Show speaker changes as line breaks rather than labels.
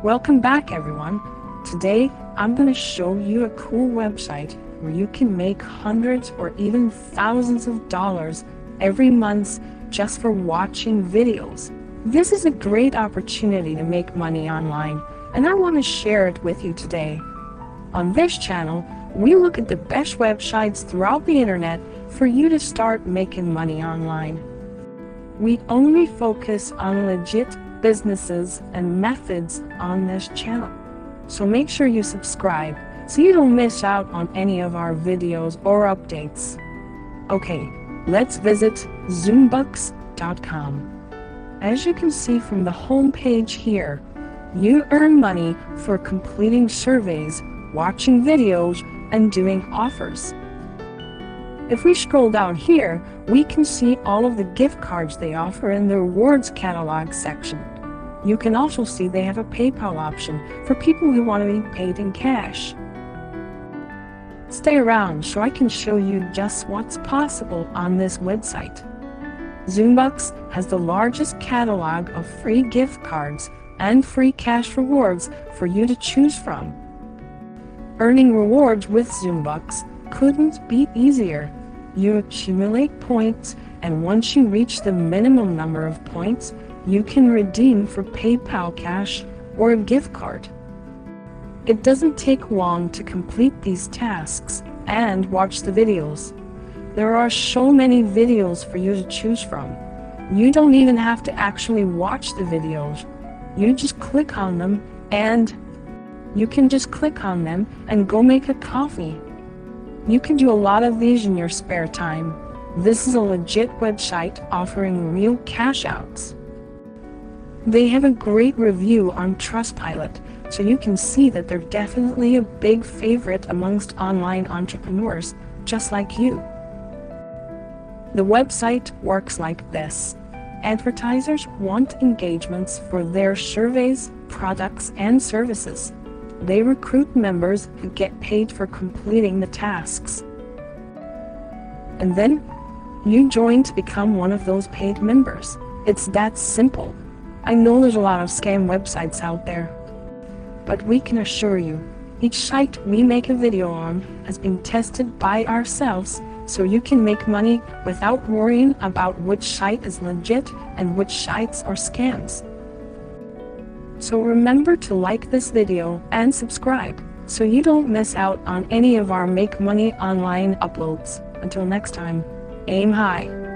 Welcome back, everyone. Today, I'm going to show you a cool website where you can make hundreds or even thousands of dollars every month just for watching videos. This is a great opportunity to make money online, and I want to share it with you today. On this channel, we look at the best websites throughout the internet for you to start making money online. We only focus on legit businesses and methods on this channel. So make sure you subscribe so you don't miss out on any of our videos or updates. Okay, let's visit zoombucks.com. As you can see from the home page here, you earn money for completing surveys, watching videos, and doing offers. If we scroll down here, we can see all of the gift cards they offer in the rewards catalog section. You can also see they have a PayPal option for people who want to be paid in cash. Stay around so I can show you just what's possible on this website. Zoombucks has the largest catalog of free gift cards and free cash rewards for you to choose from. Earning rewards with Zoombucks couldn't be easier. You accumulate points, and once you reach the minimum number of points, you can redeem for PayPal cash or a gift card. It doesn't take long to complete these tasks and watch the videos. There are so many videos for you to choose from. You don't even have to actually watch the videos. You just click on them and go make a coffee. You can do a lot of these in your spare time. This is a legit website offering real cash outs. They have a great review on Trustpilot, so you can see that they're definitely a big favorite amongst online entrepreneurs just like you. The website works like this. Advertisers want engagements for their surveys, products, and services. They recruit members who get paid for completing the tasks. And then, you join to become one of those paid members. It's that simple. I know there's a lot of scam websites out there, but we can assure you, each site we make a video on has been tested by ourselves, so you can make money without worrying about which site is legit and which sites are scams. So remember to like this video and subscribe so you don't miss out on any of our Make Money Online uploads. Until next time, aim high.